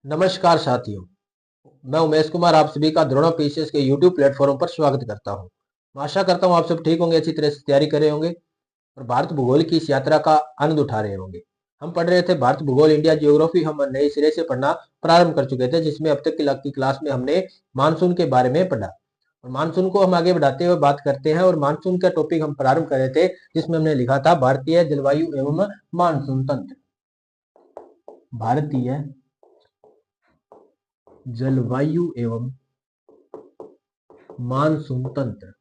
नमस्कार साथियों। मैं उमेश कुमार आप सभी का द्रोणा पीसीएस के यूट्यूब प्लेटफॉर्म पर स्वागत करता हूं। मैं आशा करता हूं आप सब ठीक होंगे, अच्छी तरह से तैयारी कर रहे होंगे और भारत भूगोल की इस यात्रा का आनंद उठा रहे होंगे। हम पढ़ रहे थे भारत भूगोल इंडिया जियोग्राफी। हम नए सिरे से पढ़ना प्रारंभ कर चुके थे, जिसमें अब तक की क्लास में हमने मानसून के बारे में पढ़ा और मानसून को हम आगे बढ़ाते हुए बात करते हैं। और मानसून का टॉपिक हम प्रारंभ कर रहे थे, जिसमें हमने लिखा था भारतीय जलवायु एवं मानसून तंत्र। भारतीय जलवायु एवं मानसून तंत्र।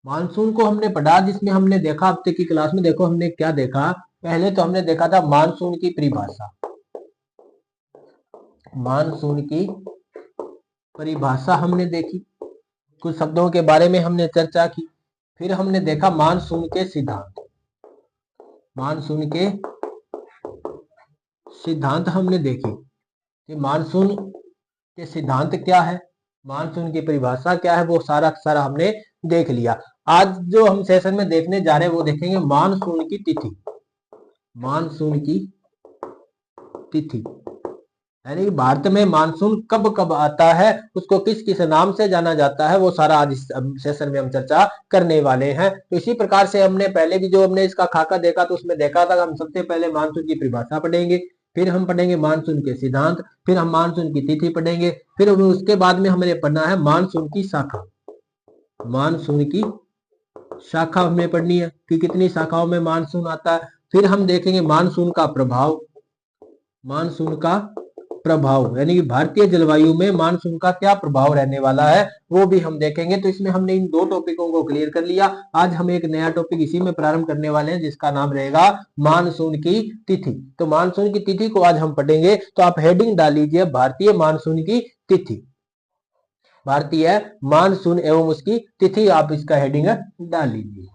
मानसून को हमने पढ़ा, जिसमें हमने देखा अब तक की क्लास में, देखो हमने क्या देखा। पहले तो हमने देखा था मानसून की परिभाषा। मानसून की परिभाषा हमने देखी, कुछ शब्दों के बारे में हमने चर्चा की। फिर हमने देखा मानसून के सिद्धांत। मानसून के सिद्धांत हमने देखी कि मानसून के सिद्धांत क्या है, मानसून की परिभाषा क्या है, वो सारा सारा हमने देख लिया। आज जो हम सेशन में देखने जा रहे हैं वो देखेंगे मानसून की तिथि। मानसून की तिथि यानी कि भारत में मानसून कब कब आता है, उसको किस किस नाम से जाना जाता है, वो सारा आज इस सेशन में हम चर्चा करने वाले हैं। तो इसी प्रकार से हमने पहले भी जो हमने इसका खाका देखा, तो उसमें देखा था हम सबसे पहले मानसून की परिभाषा पढ़ेंगे, फिर हम पढ़ेंगे मानसून के सिद्धांत, फिर हम मानसून की तिथि पढ़ेंगे, फिर उसके बाद में हमने पढ़ना है मानसून की शाखा। मानसून की शाखा हमें पढ़नी है कि कितनी शाखाओं में मानसून आता है। फिर हम देखेंगे मानसून का प्रभाव। मानसून का प्रभाव यानी कि भारतीय जलवायु में मानसून का क्या प्रभाव रहने वाला है, वो भी हम देखेंगे। तो इसमें हमने इन दो टॉपिकों को क्लियर कर लिया। आज हम एक नया टॉपिक इसी में प्रारंभ करने वाले हैं, जिसका नाम रहेगा मानसून की तिथि। तो मानसून की तिथि को आज हम पढ़ेंगे। तो आप हेडिंग डाल लीजिए भारतीय मानसून की तिथि। भारतीय मानसून एवं उसकी तिथि, आप इसका हेडिंग डाल लीजिए।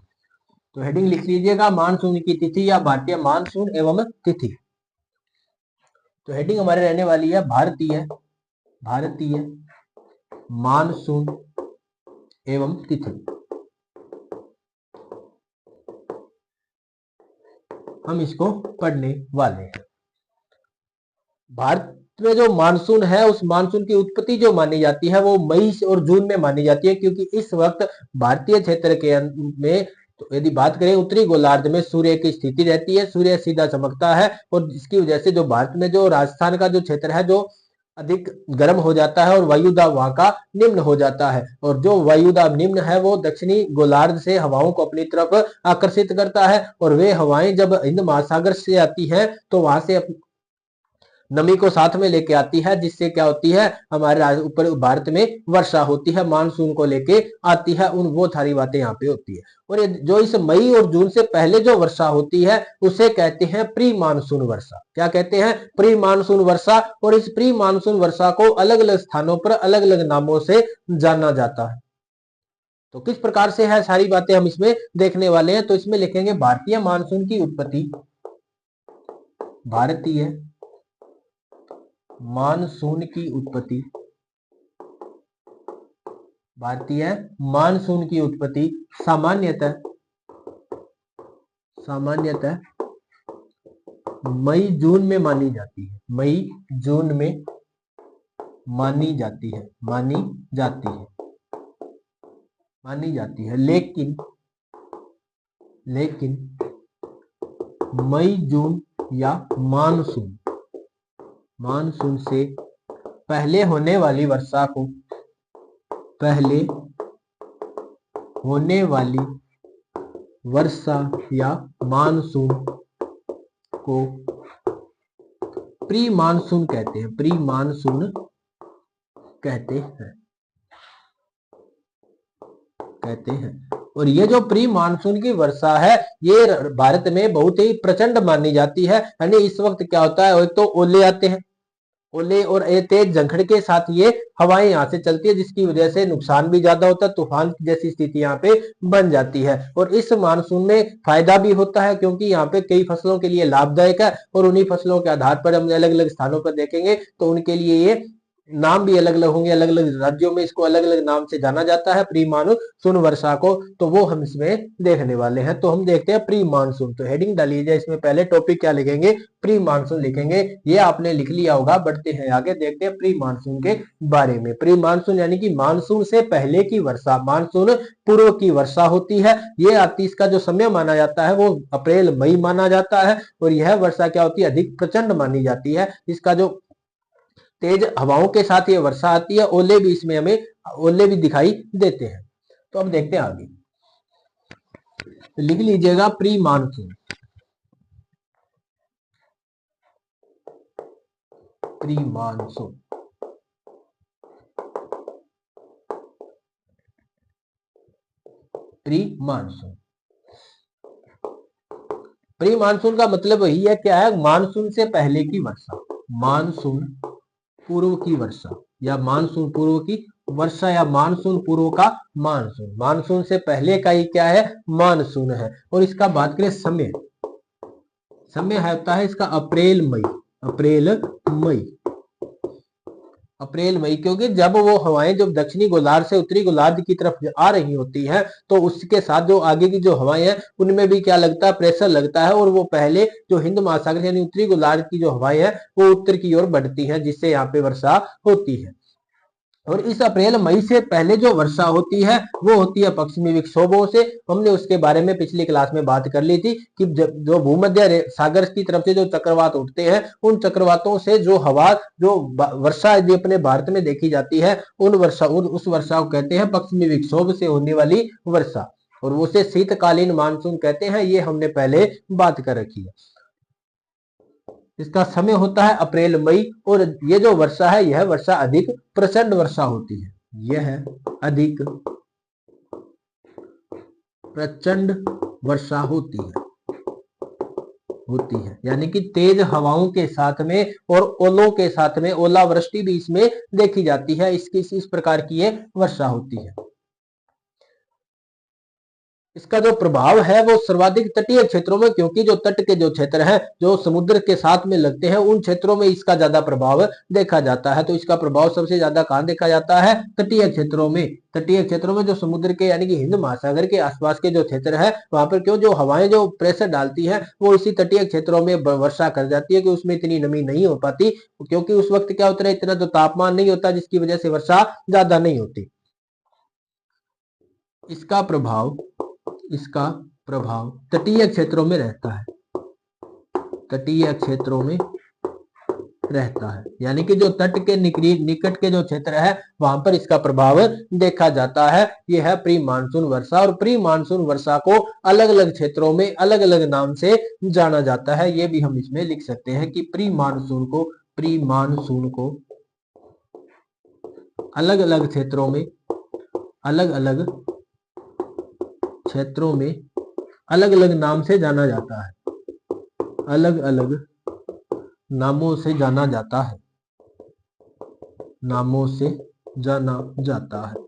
तो हेडिंग लिख लीजिएगा मानसून की तिथि या भारतीय मानसून एवं तिथि। तो हेडिंग हमारे रहने वाली है भारतीय मानसून एवं तिथि। हम इसको पढ़ने वाले हैं। भारत में जो मानसून है, उस मानसून की उत्पत्ति जो मानी जाती है वो मई और जून में मानी जाती है, क्योंकि इस वक्त भारतीय क्षेत्र के में, तो यदि बात करें उत्तरी गोलार्ध में सूर्य की स्थिति रहती है, सूर्य सीधा चमकता है और इसकी वजह से जो भारत में जो राजस्थान का जो क्षेत्र है जो अधिक गर्म हो जाता है और वायुदाब वहां का निम्न हो जाता है। और जो वायुदाब निम्न है वो दक्षिणी गोलार्ध से हवाओं को अपनी तरफ आकर्षित करता है और वे हवाएं जब हिंद महासागर से आती हैं तो वहां से नमी को साथ में लेके आती है, जिससे क्या होती है हमारे ऊपर भारत में वर्षा होती है, मानसून को लेके आती है। वो सारी बातें यहाँ पे होती है। और ये जो इस मई और जून से पहले जो वर्षा होती है उसे कहते हैं प्री मानसून वर्षा। क्या कहते हैं? प्री मानसून वर्षा। और इस प्री मानसून वर्षा को अलग अलग स्थानों पर अलग अलग नामों से जाना जाता है। तो किस प्रकार से है सारी बातें हम इसमें देखने वाले हैं। तो इसमें लिखेंगे भारतीय मानसून की उत्पत्ति। भारतीय मानसून की उत्पत्ति। भारतीय मानसून की उत्पत्ति सामान्यतः मई जून में मानी जाती है। मई जून में मानी जाती है। लेकिन मई जून या मानसून से पहले होने वाली वर्षा को या मानसून को प्री मानसून कहते हैं। और ये जो प्री मानसून की वर्षा है ये भारत में बहुत ही प्रचंड मानी जाती है। यानी इस वक्त क्या होता है, एक तो ओले आते हैं, ओले और तेज झंखड़ के साथ ये हवाएं यहाँ से चलती है, जिसकी वजह से नुकसान भी ज्यादा होता है, तूफान जैसी स्थिति यहाँ पे बन जाती है। और इस मानसून में फायदा भी होता है, क्योंकि यहाँ पे कई फसलों के लिए लाभदायक है और उन्हीं फसलों के आधार पर हम अलग अलग स्थानों पर देखेंगे तो उनके लिए ये नाम भी अलग अलग होंगे, अलग अलग राज्यों में इसको अलग अलग नाम से जाना जाता है प्री मानसून वर्षा को, तो वो हम इसमें देखने वाले हैं। तो हम देखते हैं प्री मानसून, तो हेडिंग डालिए, इसमें पहले टॉपिक क्या लिखेंगे, प्री मानसून लिखेंगे। ये आपने लिख लिया होगा। बढ़ते हैं आगे, देखते हैं प्री मानसून के बारे में। प्री मानसून यानी कि मानसून से पहले की वर्षा, मानसून पूर्व की वर्षा होती है। ये आती, इसका जो समय माना जाता है वो अप्रैल मई माना जाता है, और यह वर्षा क्या होती है, अधिक प्रचंड मानी जाती है। इसका जो तेज हवाओं के साथ ये वर्षा आती है, ओले भी इसमें हमें ओले भी दिखाई देते हैं। तो अब देखते हैं आगे, तो लिख लीजिएगा pre monsoon, pre monsoon, pre monsoon. Pre monsoon का मतलब वही है, क्या है, मानसून से पहले की वर्षा, मानसून पूर्व की वर्षा, या मानसून पूर्व की वर्षा, या मानसून पूर्व का मानसून। मानसून से पहले का ही क्या है, मानसून है। और इसका बात करें समय, समय होता है इसका अप्रैल मई, अप्रैल मई, अप्रैल मई, क्योंकि जब वो हवाएं जब दक्षिणी गोलार्ध से उत्तरी गोलार्ध की तरफ आ रही होती है, तो उसके साथ जो आगे की जो हवाएं हैं उनमें भी क्या लगता है, प्रेशर लगता है, और वो पहले जो हिंद महासागर यानी उत्तरी गोलार्ध की जो हवाएं हैं वो उत्तर की ओर बढ़ती हैं, जिससे यहाँ पे वर्षा होती है। और इस अप्रैल मई से पहले जो वर्षा होती है वो होती है पश्चिमी विक्षोभों से। हमने उसके बारे में पिछली क्लास में बात कर ली थी कि जो भूमध्य सागर की तरफ से जो चक्रवात उठते हैं, उन चक्रवातों से जो हवा, जो वर्षा यदि अपने भारत में देखी जाती है, उस वर्षा को कहते हैं पश्चिमी विक्षोभ से होने वाली वर्षा, और उसे शीतकालीन मानसून कहते हैं। ये हमने पहले बात कर रखी है। इसका समय होता है अप्रैल मई, और ये जो वर्षा है यह वर्षा अधिक प्रचंड वर्षा होती है, यह अधिक प्रचंड वर्षा होती है, यानी कि तेज हवाओं के साथ में और ओलों के साथ में ओलावृष्टि भी इसमें देखी जाती है। इस प्रकार की ये वर्षा होती है। इसका जो प्रभाव है वो सर्वाधिक तटीय क्षेत्रों में, क्योंकि जो तट के जो क्षेत्र हैं जो समुद्र के साथ में लगते हैं, उन क्षेत्रों में इसका ज्यादा प्रभाव देखा जाता है। तो इसका प्रभाव सबसे ज्यादा कहां देखा जाता है, तटीय क्षेत्रों में। तटीय क्षेत्रों में जो समुद्र के यानी कि हिंद महासागर के आसपास के जो क्षेत्र है, वहां पर क्यों जो हवाएं जो प्रेशर डालती है वो इसी तटीय क्षेत्रों में वर्षा कर जाती है, कि उसमें इतनी नमी नहीं हो पाती, क्योंकि उस वक्त क्या होता है, इतना जो तापमान नहीं होता, जिसकी वजह से वर्षा ज्यादा नहीं होती। इसका प्रभाव, इसका प्रभाव तटीय क्षेत्रों में रहता है, तटीय क्षेत्रों में रहता है, यानी कि जो तट के निकट के जो क्षेत्र है वहां पर इसका प्रभाव देखा जाता है। यह है प्री मानसून वर्षा। और प्री मानसून वर्षा को अलग अलग क्षेत्रों में अलग अलग नाम से जाना जाता है। ये भी हम इसमें लिख सकते हैं कि प्री मानसून को अलग अलग क्षेत्रों में, अलग अलग क्षेत्रों में अलग अलग नाम से जाना जाता है, अलग अलग नामों से जाना जाता है, नामों से जाना जाता है।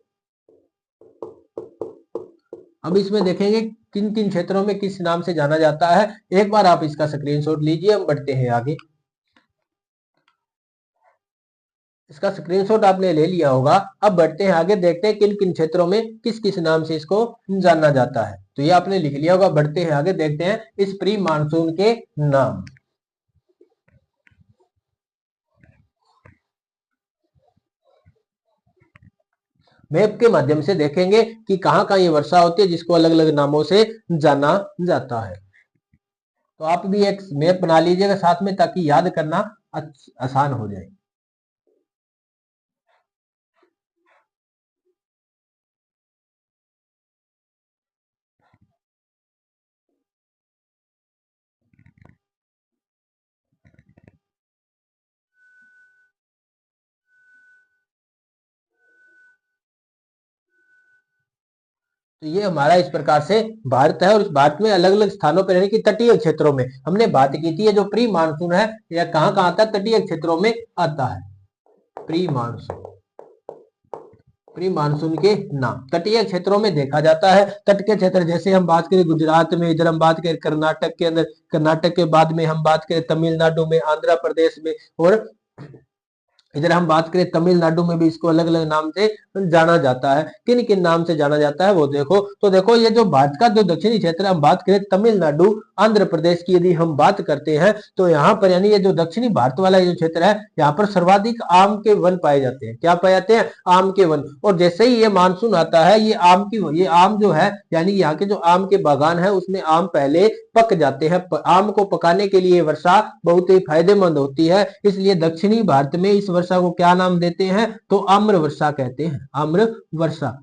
अब इसमें देखेंगे किन किन क्षेत्रों में किस नाम से जाना जाता है। एक बार आप इसका स्क्रीनशॉट लीजिए, हम बढ़ते हैं आगे। इसका स्क्रीनशॉट आपने ले लिया होगा। अब बढ़ते हैं आगे, देखते हैं किन किन क्षेत्रों में किस किस नाम से इसको जाना जाता है। तो ये आपने लिख लिया होगा। बढ़ते हैं आगे, देखते हैं इस प्री मानसून के नाम। मैप के माध्यम से देखेंगे कि कहां कहां ये वर्षा होती है, जिसको अलग अलग नामों से जाना जाता है। तो आप भी एक मैप बना लीजिएगा साथ में, ताकि याद करना आसान हो जाए। तो ये हमारा इस प्रकार से भारत है, और इस भारत में अलग अलग स्थानों पर यानी कि तटीय क्षेत्रों में हमने बात की थी। ये जो प्री मानसून है यह कहां कहां आता है, तटीय क्षेत्रों में आता है। प्री मानसून, प्री मानसून के नाम तटीय क्षेत्रों में देखा जाता है। तट के क्षेत्र जैसे हम बात करें गुजरात में, इधर हम बात करें कर्नाटक के अंदर, कर्नाटक के बाद में हम बात करें तमिलनाडु में, आंध्र प्रदेश में, और इधर हम बात करें तमिलनाडु में भी इसको अलग अलग नाम से जाना जाता है। किन किन नाम से जाना जाता है वो देखो। तो देखो ये जो भारत का जो दक्षिणी क्षेत्र है, हम बात करें तमिलनाडु आंध्र प्रदेश की यदि हम बात करते हैं तो यहाँ पर यानी ये जो दक्षिणी भारत वाला ये जो क्षेत्र है, यहाँ पर सर्वाधिक आम के वन पाए जाते हैं। क्या पाए जाते हैं? आम के वन। और जैसे ही ये मानसून आता है, ये आम जो है यानी यहाँ के जो आम के बागान है उसमें आम पहले पक जाते हैं। आम को पकाने के लिए वर्षा बहुत ही फायदेमंद होती है, इसलिए दक्षिणी भारत में इस वर्षा को क्या नाम देते हैं? तो आम्र वर्षा कहते हैं, आम्र वर्षा।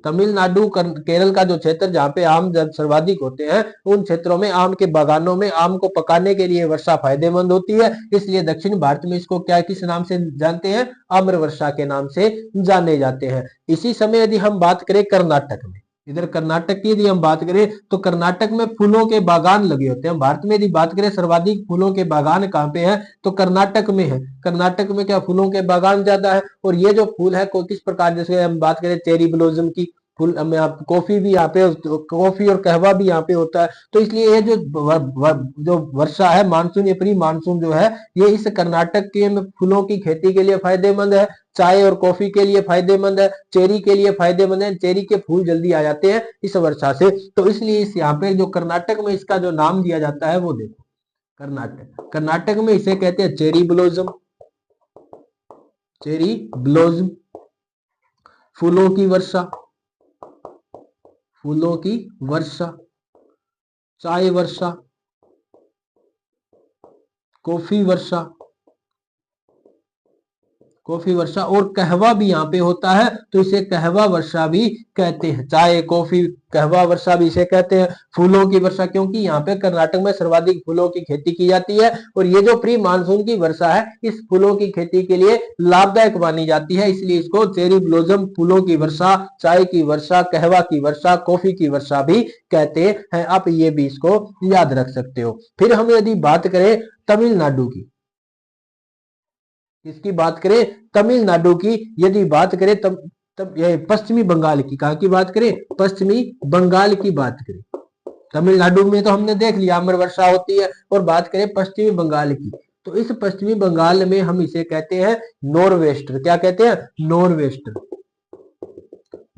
तमिलनाडु केरल का जो क्षेत्र जहाँ पे आम सर्वाधिक होते हैं, उन क्षेत्रों में आम के बागानों में आम को पकाने के लिए वर्षा फायदेमंद होती है, इसलिए दक्षिण भारत में इसको क्या किस नाम से जानते हैं? आम्र वर्षा के नाम से जाने जाते हैं। इसी समय यदि हम बात करें कर्नाटक में, इधर कर्नाटक की यदि हम बात करें तो कर्नाटक में फूलों के बागान लगे होते हैं। भारत में यदि बात करें सर्वाधिक फूलों के बागान कहाँ पे है? तो कर्नाटक में है। कर्नाटक में क्या फूलों के बागान ज्यादा है। और ये जो फूल है किस प्रकार, जैसे हम बात करें चेरी ब्लॉसम की फूल, कॉफी भी यहाँ पे, कॉफी और कहवा भी यहाँ पे होता है। तो इसलिए ये जो जो वर्षा है, मानसून, ये प्री मानसून जो है, ये इस कर्नाटक के फूलों की खेती के लिए फायदेमंद है, चाय और कॉफी के लिए फायदेमंद है, चेरी के लिए फायदेमंद है। चेरी के फूल जल्दी आ जाते हैं इस वर्षा से। तो इसलिए इस यहाँ पे जो कर्नाटक में इसका जो नाम दिया जाता है वो देखो, कर्नाटक, कर्नाटक में इसे कहते हैं चेरी ब्लॉसम, चेरी ब्लॉसम, फूलों की वर्षा, फूलों की वर्षा, चाय वर्षा, कॉफी वर्षा, कॉफी वर्षा, और कहवा भी यहाँ पे होता है तो इसे कहवा वर्षा भी कहते हैं। चाय, कॉफी, कहवा वर्षा भी इसे कहते हैं। फूलों की वर्षा, क्योंकि यहाँ पे कर्नाटक में सर्वाधिक फूलों की खेती की जाती है, और ये जो प्री मानसून की वर्षा है इस फूलों की खेती के लिए लाभदायक मानी जाती है, इसलिए इसको चेरी ब्लॉसम, फूलों की वर्षा, चाय की वर्षा, कहवा की वर्षा, कॉफी की वर्षा भी कहते हैं। आप ये भी इसको याद रख सकते हो। फिर हम यदि बात करें तमिलनाडु की, किसकी बात करें? तमिलनाडु की यदि बात करें तब ये पश्चिमी बंगाल की, कहा की बात करें? पश्चिमी बंगाल की बात करें। तमिलनाडु में तो हमने देख लिया आम्र वर्षा होती है, और बात करें पश्चिमी बंगाल की, तो इस पश्चिमी बंगाल में हम इसे कहते हैं नॉर्वेस्टर। क्या कहते हैं? नॉर्वेस्टर,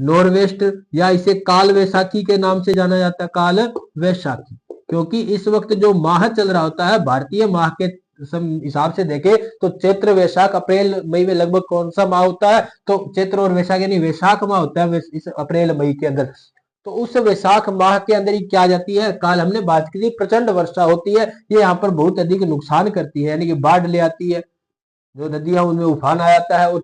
नॉर्वेस्टर, या इसे काल वैसाखी के नाम से जाना जाता है, काल वैसाखी, क्योंकि इस वक्त जो माह चल रहा होता है, भारतीय माह के हिसाब से देखे तो चैत्र, वैशाख, अप्रैल, मई में लगभग कौन सा माह होता है? तो चैत्र और वैशाख यानी वैशाख माह होता है इस अप्रैल मई के अंदर। तो उस वैशाख माह के अंदर ही क्या आ जाती है? काल हमने बात की थी, प्रचंड वर्षा होती है, ये यहाँ पर बहुत अधिक नुकसान करती है, यानी कि बाढ़ ले आती है, जो नदियां उनमें उफान आ जाता है, और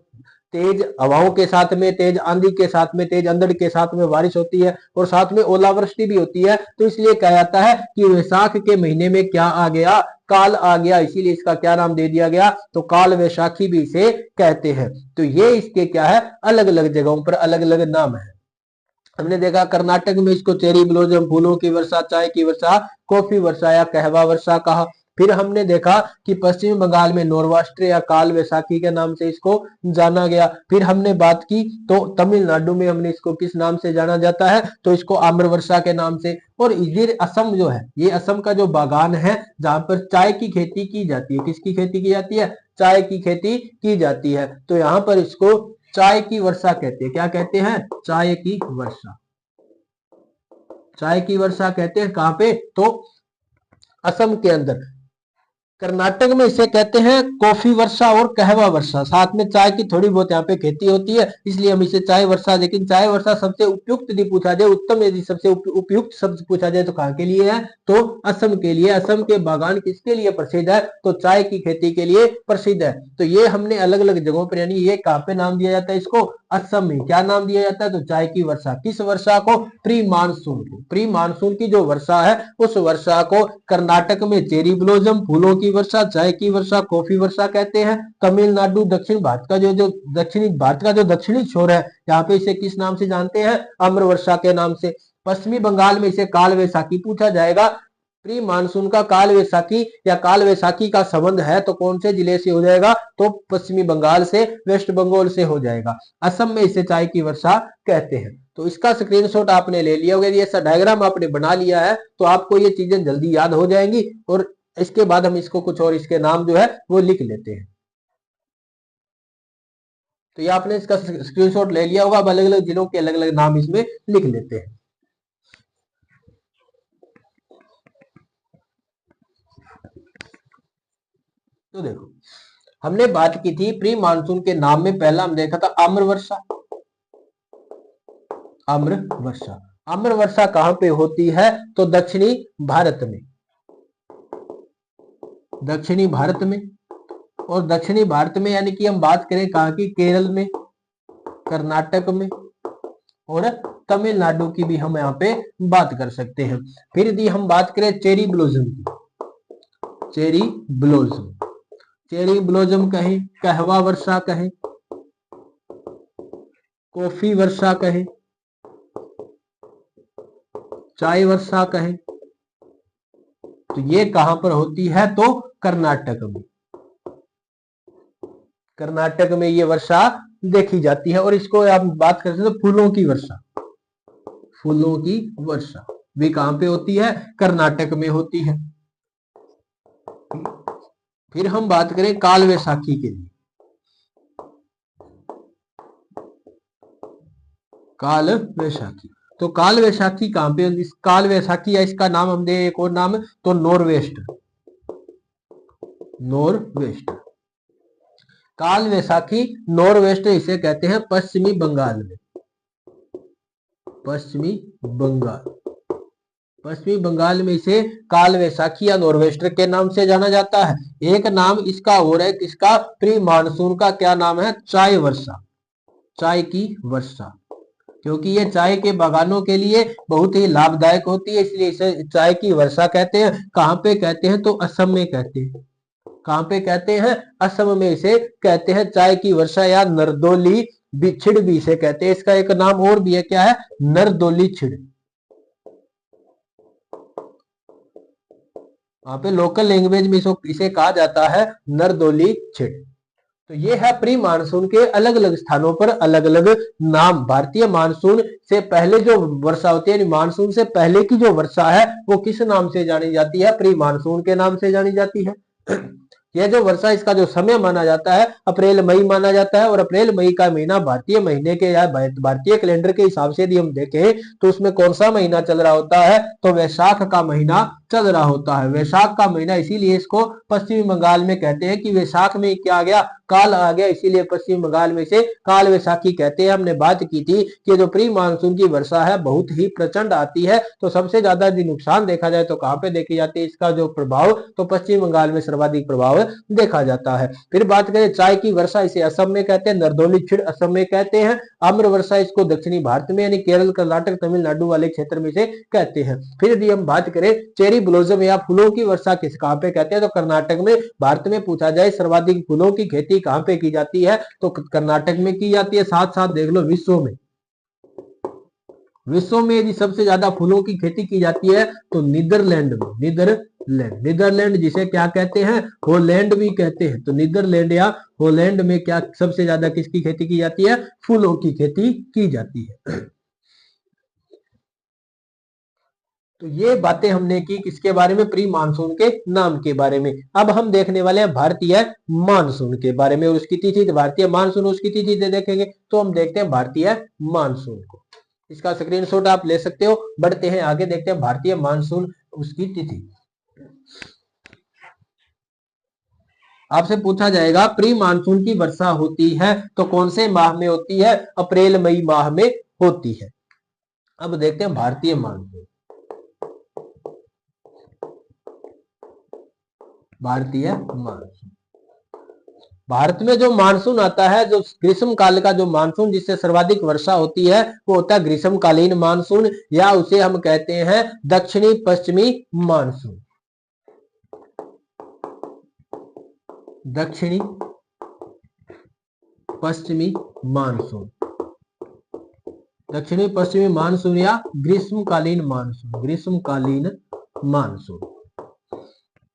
तेज हवाओं के साथ में, तेज आंधी के साथ में, तेज अंधड़ के साथ में बारिश होती है, और साथ में ओलावृष्टि भी होती है। तो इसलिए कहा जाता है कि वैशाख के महीने में क्या आ गया? काल आ गया, इसीलिए इसका क्या नाम दे दिया गया? तो काल वैशाखी भी इसे कहते हैं। तो ये इसके क्या है? अलग अलग जगहों पर अलग अलग नाम है। हमने देखा कर्नाटक में इसको चेरी ब्लॉसम, फूलों की वर्षा, चाय की वर्षा, कॉफी वर्षा या कहवा वर्षा कहा। फिर हमने देखा कि पश्चिमी बंगाल में नौराष्ट्र या काल वैसाखी के नाम से इसको जाना गया। फिर हमने बात की तो तमिलनाडु में हमने इसको किस नाम से जाना जाता है? तो इसको आम्र वर्षा के नाम से। और इधर असम जो है, ये असम का जो बागान है जहां पर चाय की खेती की जाती है, किसकी खेती की जाती है? चाय की खेती की जाती है, तो यहाँ पर इसको चाय की वर्षा कहते हैं। क्या कहते हैं? चाय की वर्षा, चाय की वर्षा कहते हैं। कहां पे? तो असम के अंदर। कर्नाटक में इसे कहते हैं कॉफी वर्षा और कहवा वर्षा, साथ में चाय की थोड़ी बहुत यहाँ पे खेती होती है, इसलिए हम इसे चाय वर्षा। लेकिन चाय वर्षा सबसे उपयुक्त यदि पूछा जाए, उत्तम यदि सबसे उपयुक्त शब्द पूछा जाए तो कहाँ के लिए है? तो असम के लिए। असम के बागान किसके लिए प्रसिद्ध है? तो चाय की खेती के लिए प्रसिद्ध है। तो ये हमने अलग अलग जगहों पर, यानी ये कहाँ पे नाम दिया जाता है इसको? असम में। क्या नाम दिया जाता है? तो चाय की वर्षा। किस वर्षा को? प्री मानसून को। प्री मानसून की जो वर्षा है उस वर्षा को कर्नाटक में चेरी ब्लॉसम, फूलों की वर्षा, चाय की वर्षा, कॉफी वर्षा कहते हैं। तमिलनाडु, दक्षिण भारत का जो दक्षिणी भारत का जो दक्षिणी छोर है, यहाँ पे इसे किस नाम से जानते हैं? आम्र वर्षा के नाम से। पश्चिमी बंगाल में इसे काल वैसाखी पूछा जाएगा। प्री मानसून का काल वैसाखी या काल वैसाखी का संबंध है तो कौन से जिले से हो जाएगा? तो पश्चिमी बंगाल से, वेस्ट बंगाल से हो जाएगा। असम में इसे चाय की वर्षा कहते हैं। तो इसका स्क्रीनशॉट आपने ले लिया होगा, यदि ऐसा डायग्राम आपने बना लिया है तो आपको ये चीजें जल्दी याद हो जाएंगी। और इसके बाद हम इसको कुछ और इसके नाम जो है वो लिख लेते हैं। तो ये आपने इसका स्क्रीनशॉट ले लिया होगा। अब अलग अलग जिलों के अलग अलग नाम इसमें लिख लेते हैं। तो देखो, हमने बात की थी प्री मानसून के नाम में, पहला हम देखा था आम्र वर्षा। आम्र वर्षा, आम्र वर्षा कहां पे होती है? तो दक्षिणी भारत में, दक्षिणी भारत में। और दक्षिणी भारत में यानी कि हम बात करें कहां की? केरल में, कर्नाटक में और तमिलनाडु की भी हम यहाँ पे बात कर सकते हैं। फिर यदि हम बात करें चेरी ब्लॉसम की, चेरी ब्लॉसम, चेरी ब्लॉसम कहें, कहवा वर्षा कहें, कॉफी वर्षा कहें, चाय वर्षा कहें, तो ये कहां पर होती है? तो कर्नाटक में, कर्नाटक में ये वर्षा देखी जाती है। और इसको आप बात करते हैं तो फूलों की वर्षा, फूलों की वर्षा भी कहां पे होती है? कर्नाटक में होती है। फिर हम बात करें काल वैसाखी के लिए, काल वैसाखी, तो काल वैसाखी कहां पे? इस काल वैसाखी या इसका नाम हम दे एक और नाम, तो नॉर्वेस्टर, नॉर्वेस्टर, काल वैसाखी नॉर्वेस्टर इसे कहते हैं पश्चिमी बंगाल में, पश्चिमी बंगाल, पश्चिमी बंगाल में इसे काल वैसाखी या नॉर्वेस्टर के नाम से जाना जाता है। एक नाम इसका और है, किसका? प्री मानसून का क्या नाम है? चाय वर्षा, चाय की वर्षा, क्योंकि ये चाय के बागानों के लिए बहुत ही लाभदायक होती है, इसलिए इसे चाय की वर्षा कहते हैं। कहां पे कहते हैं? तो असम में कहते हैं। कहां पे कहते हैं? असम में इसे कहते हैं चाय की वर्षा या नरदोली छिड़ भी इसे कहते हैं। इसका एक नाम और भी है, क्या है? नरदोली छिड़, वहां पे लोकल लैंग्वेज में इसे कहा जाता है नरदोली छिड़। तो ये है प्री मानसून के अलग अलग स्थानों पर अलग अलग नाम। भारतीय मानसून से पहले जो वर्षा होती है, मानसून से पहले की जो वर्षा है वो किस नाम से जानी जाती है? प्री मानसून के नाम से जानी जाती है। यह जो वर्षा, इसका जो समय माना जाता है अप्रैल मई माना जाता है। और अप्रैल मई का महीना भारतीय महीने के या भारतीय कैलेंडर के हिसाब से यदि हम देखें तो उसमें कौन सा महीना चल रहा होता है? तो वैशाख का महीना चल रहा होता है। वैशाख का महीना, इसीलिए इसको पश्चिमी बंगाल में कहते हैं कि वैशाख में क्या आ गया? काल आ गया, इसीलिए पश्चिम बंगाल में से काल वैसाखी कहते हैं। हमने बात की थी कि जो प्री मानसून की वर्षा है बहुत ही प्रचंड आती है। तो सबसे ज्यादा यदि नुकसान देखा जाए तो कहां पे देखी जाती है? इसका जो प्रभाव, तो पश्चिम बंगाल में सर्वाधिक प्रभाव देखा जाता है। फिर बात करें चाय की वर्षा, इसे असम में कहते हैं, नरदोली छिड़ असम में कहते हैं। आम्र वर्षा इसको दक्षिणी भारत में यानी केरल, कर्नाटक, तमिलनाडु वाले क्षेत्र में से कहते हैं। फिर यदि हम बात करें चेरी ब्लॉसम या फूलों की वर्षा किस कहां पे कहते हैं? तो कर्नाटक में। भारत में पूछा जाए सर्वाधिक फूलों की खेती कहां पे की जाती है? तो कर्नाटक में की जाती है। साथ साथ देख लो विश्व में, विश्व में यदि सबसे ज्यादा फूलों की खेती की जाती है तो नीदरलैंड में, नीदरलैंड, नीदरलैंड जिसे क्या कहते हैं? हॉलैंड भी कहते हैं। तो नीदरलैंड या हॉलैंड में क्या सबसे ज्यादा किसकी खेती की जाती है? फूलों की खेती की जाती है। तो ये बातें हमने की किसके बारे में? प्री मानसून के नाम के बारे में। अब हम देखने वाले हैं भारतीय मानसून के बारे में, उसकी तिथि, भारतीय मानसून उसकी तिथि देखेंगे। तो हम देखते हैं भारतीय मानसून को, इसका स्क्रीनशॉट आप ले सकते हो। बढ़ते हैं आगे, देखते हैं भारतीय मानसून उसकी तिथि। आपसे पूछा जाएगा प्री मानसून की वर्षा होती है तो कौन से माह में होती है? अप्रैल मई माह में होती है। अब देखते हैं भारतीय मानसून, भारतीय मानसून। भारत में जो मानसून आता है, जो ग्रीष्म काल का जो मानसून जिससे सर्वाधिक वर्षा होती है वो होता है ग्रीष्मकालीन मानसून, या उसे हम कहते हैं दक्षिणी पश्चिमी मानसून, दक्षिणी पश्चिमी मानसून, दक्षिणी पश्चिमी मानसून या ग्रीष्मकालीन मानसून, ग्रीष्मकालीन मानसून,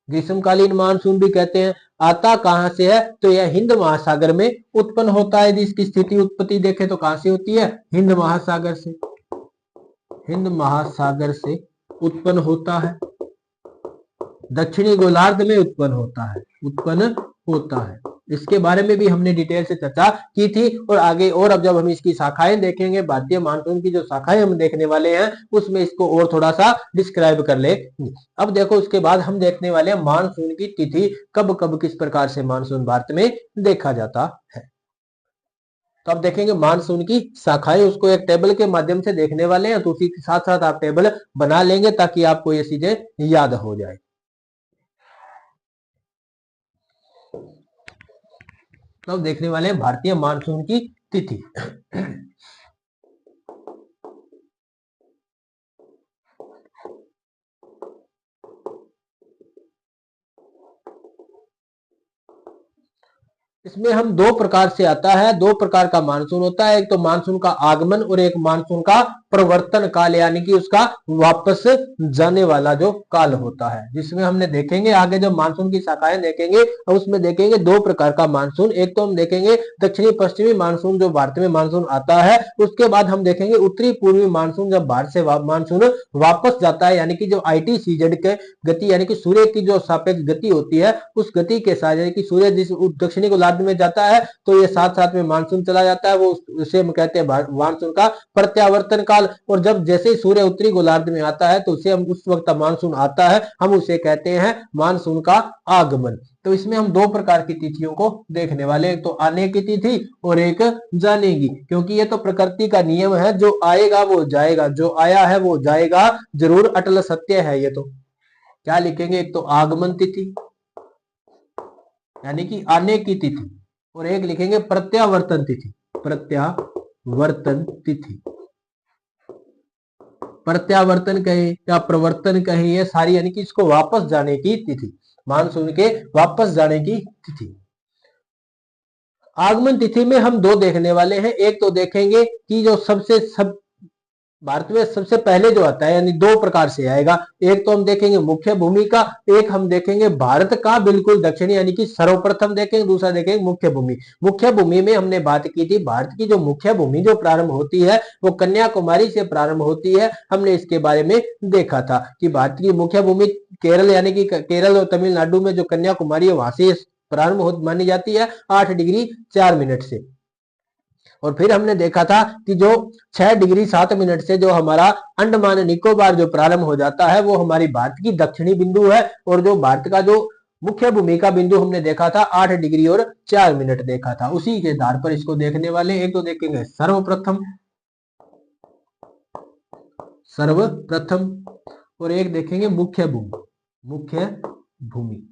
ग्रीष्मकालीन मानसून भी कहते हैं। आता कहां से है? तो यह हिंद महासागर में उत्पन्न होता है। यदि इसकी स्थिति उत्पत्ति देखें तो कहां से होती है? हिंद महासागर से, हिंद महासागर से उत्पन्न होता है, दक्षिणी गोलार्ध में उत्पन्न होता है, उत्पन्न होता है। इसके बारे में भी हमने डिटेल से चर्चा की थी। और आगे और अब जब हम इसकी शाखाएं देखेंगे, भारतीय मानसून की जो शाखाएं हम देखने वाले हैं, उसमें इसको और थोड़ा सा डिस्क्राइब कर ले। अब देखो उसके बाद हम देखने वाले हैं मानसून की तिथि, कब कब किस प्रकार से मानसून भारत में देखा जाता है। तो अब देखेंगे मानसून की शाखाएं, उसको एक टेबल के माध्यम से देखने वाले हैं, तो उसी के साथ साथ आप टेबल बना लेंगे ताकि आपको ये चीजें याद हो जाए। तो अब देखने वाले हैं भारतीय मानसून की तिथि। इसमें हम दो प्रकार से आता है, दो प्रकार का मानसून होता है, एक तो मानसून का आगमन और एक मानसून का प्रवर्तन काल, यानी कि उसका वापस जाने वाला जो काल होता है, जिसमें हमने देखेंगे आगे जब मानसून की शाखाएं देखेंगे और उसमें देखेंगे दो प्रकार का मानसून। एक तो हम देखेंगे दक्षिणी पश्चिमी मानसून, जो भारत में मानसून आता है। उसके बाद हम देखेंगे उत्तरी पूर्वी मानसून, जब भारत से मानसून वापस जाता है, यानी कि जो ITCZ के गति, यानी कि सूर्य की जो सापेक्ष गति होती है, उस गति के साथ, यानी कि सूर्य जिस दक्षिणी गोलार्ध में जाता है तो ये साथ साथ में मानसून चला जाता है, वो उसे हम कहते हैं मानसून का प्रत्यावर्तन काल। और जब जैसे ही सूर्य उत्तरी गोलार्ध में आता है तो उसे हम उस वक्त मानसून आता है, हम उसे कहते हैं मानसून का आगमन। तो इसमें हम दो प्रकार की तिथियों को देखने वाले, एक तो आने की तिथि और एक जाने की, क्योंकि ये तो प्रकृति का नियम है, जो आएगा वो जाएगा, जो आया है वो जाएगा जरूर, अटल सत्य है ये। तो क्या लिखेंगे, एक तो आगमन तिथि यानी कि आने की तिथि, और एक लिखेंगे प्रत्यावर्तन तिथि, प्रत्यावर्तन तिथि। प्रत्यावर्तन कहे या प्रवर्तन कहे, ये सारी यानी कि इसको वापस जाने की तिथि, मानसून के वापस जाने की तिथि। आगमन तिथि में हम दो देखने वाले हैं, एक तो देखेंगे कि जो भारत में सबसे पहले जो आता है, यानी दो प्रकार से आएगा, एक तो हम देखेंगे मुख्य भूमि का, एक हम देखेंगे भारत का बिल्कुल दक्षिणी, यानी कि सर्वप्रथम देखेंगे, दूसरा देखेंगे मुख्य भूमि। मुख्य भूमि में हमने बात की थी, भारत की जो मुख्य भूमि जो प्रारंभ होती है वो कन्याकुमारी से प्रारंभ होती है। हमने इसके बारे में देखा था कि भारत की मुख्य भूमि केरल, यानी कि केरल और तमिलनाडु में जो कन्याकुमारी है वहां से प्रारंभ मानी जाती है 8 डिग्री 4 मिनट से। और फिर हमने देखा था कि जो 6 डिग्री 7 मिनट से जो हमारा अंडमान निकोबार जो प्रारंभ हो जाता है, वो हमारी भारत की दक्षिणी बिंदु है। और जो भारत का जो मुख्य भूमि का बिंदु हमने देखा था 8 डिग्री और 4 मिनट देखा था, उसी के आधार पर इसको देखने वाले। एक तो देखेंगे सर्वप्रथम, सर्वप्रथम, और एक देखेंगे मुख्य भूमि, मुख्य भूमि।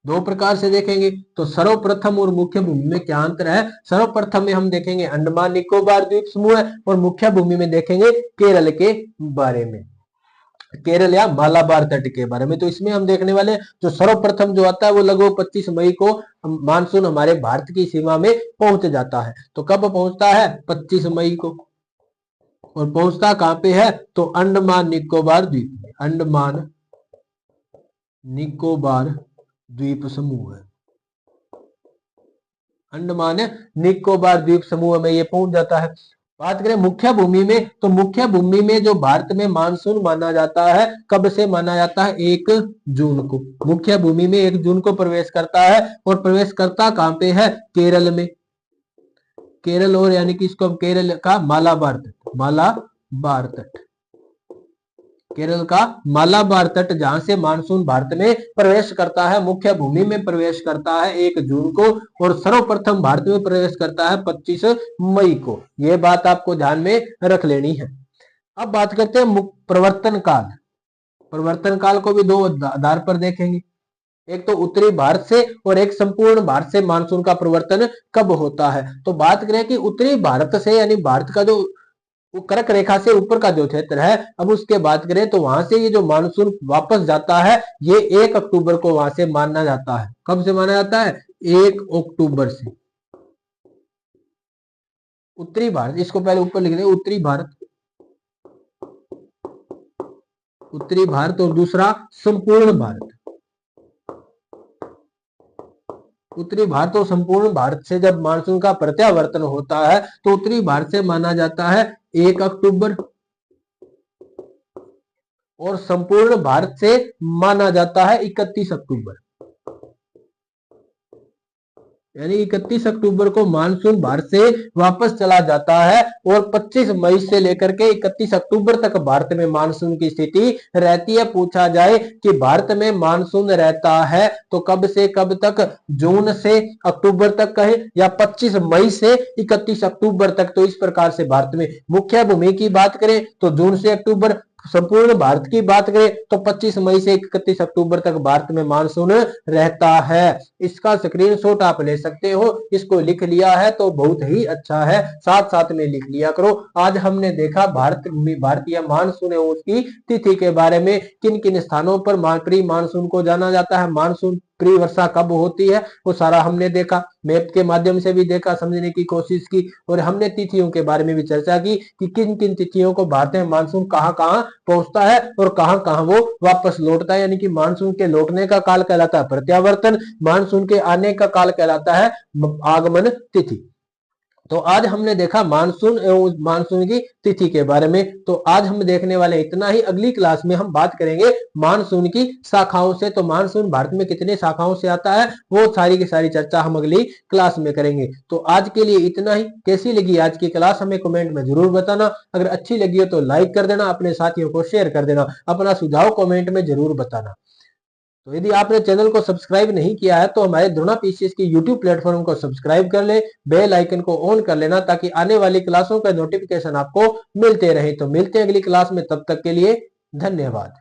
दो प्रकार से देखेंगे। तो सर्वप्रथम और मुख्य भूमि में क्या अंतर है? सर्वप्रथम में हम देखेंगे अंडमान निकोबार द्वीप समूह है, और मुख्य भूमि में देखेंगे केरल के बारे में, केरल या मालाबार तट के बारे में। तो इसमें हम देखने वाले जो सर्वप्रथम जो आता है वो लगभग 25 मई को मानसून हमारे भारत की सीमा में पहुंच जाता है। तो कब पहुंचता है? 25 मई को। और पहुंचता कहां पे है? तो अंडमान निकोबार द्वीप में, अंडमान निकोबार द्वीप समूह है, अंडमान निकोबार द्वीप समूह में ये पहुंच जाता है। बात करें मुख्य भूमि में, तो मुख्य भूमि में जो भारत में मानसून माना जाता है, कब से माना जाता है? 1 जून को। मुख्य भूमि में 1 जून को प्रवेश करता है, और प्रवेश करता कहां पे है? केरल में, केरल, और यानी कि इसको केरल का मालाबार तट, मालाबार तट, केरल का मालाबार तट, जहां से मानसून भारत में प्रवेश करता है, मुख्य भूमि में प्रवेश करता है 1 जून को, और सर्वप्रथम भारत में प्रवेश करता है 25 मई को। यह बात आपको ध्यान में रख लेनी है। अब बात करते हैं प्रवर्तन काल। प्रवर्तन काल को भी दो आधार पर देखेंगे, एक तो उत्तरी भारत से और एक संपूर्ण भारत से मानसून का प्रवर्तन कब होता है। तो बात करें कि उत्तरी भारत से, यानी भारत का जो वो कर्क रेखा से ऊपर का जो क्षेत्र है, अब उसके बात करें तो वहां से ये जो मानसून वापस जाता है, ये 1 अक्टूबर को वहां से माना जाता है। कब से माना जाता है? 1 अक्टूबर से। उत्तरी भारत, इसको पहले ऊपर लिख दें, उत्तरी भारत, उत्तरी भारत, और दूसरा संपूर्ण भारत। उत्तरी भारत और संपूर्ण भारत से जब मानसून का प्रत्यावर्तन होता है तो उत्तरी भारत से माना जाता है 1 अक्टूबर, और संपूर्ण भारत से माना जाता है 31 अक्टूबर। यानी 31 अक्टूबर को मानसून भारत से वापस चला जाता है और 25 मई से लेकर के 31 अक्टूबर तक भारत में मानसून की स्थिति रहती है। पूछा जाए कि भारत में मानसून रहता है तो कब से कब तक, जून से अक्टूबर तक कहे या 25 मई से 31 अक्टूबर तक, तो इस प्रकार से भारत में मुख्य भूमि की बात करें तो जून से अक्टूबर, संपूर्ण भारत की बात करें तो 25 मई से 31 अक्टूबर तक भारत में मानसून रहता है। इसका स्क्रीनशॉट आप ले सकते हो। इसको लिख लिया है तो बहुत ही अच्छा है, साथ साथ में लिख लिया करो। आज हमने देखा भारतीय मानसून है उसकी तिथि के बारे में, किन किन स्थानों पर प्री मानसून को जाना जाता है, मानसून प्री वर्षा कब होती है, वो सारा हमने देखा, मैप के माध्यम से भी देखा, समझने की कोशिश की। और हमने तिथियों के बारे में भी चर्चा की कि किन किन तिथियों को भारत में मानसून कहां कहां पहुंचता है और कहां कहां वो वापस लौटता है। यानी कि मानसून के लौटने का काल कहलाता है प्रत्यावर्तन, मानसून के आने का काल कहलाता है आगमन तिथि। तो आज हमने देखा मानसून एवं मानसून की तिथि के बारे में। तो आज हम देखने वाले इतना ही। अगली क्लास में हम बात करेंगे मानसून की शाखाओं से। तो मानसून भारत में कितने शाखाओं से आता है वो सारी की सारी चर्चा हम अगली क्लास में करेंगे। तो आज के लिए इतना ही। कैसी लगी आज की क्लास हमें कमेंट में जरूर बताना। अगर अच्छी लगी हो तो लाइक कर देना, अपने साथियों को शेयर कर देना, अपना सुझाव कमेंट में जरूर बताना। तो यदि आपने चैनल को सब्सक्राइब नहीं किया है तो हमारे द्रोणा पीसीएस की यूट्यूब प्लेटफॉर्म को सब्सक्राइब कर ले, बेल आइकन को ऑन कर लेना ताकि आने वाली क्लासों का नोटिफिकेशन आपको मिलते रहे। तो मिलते हैं अगली क्लास में, तब तक के लिए धन्यवाद।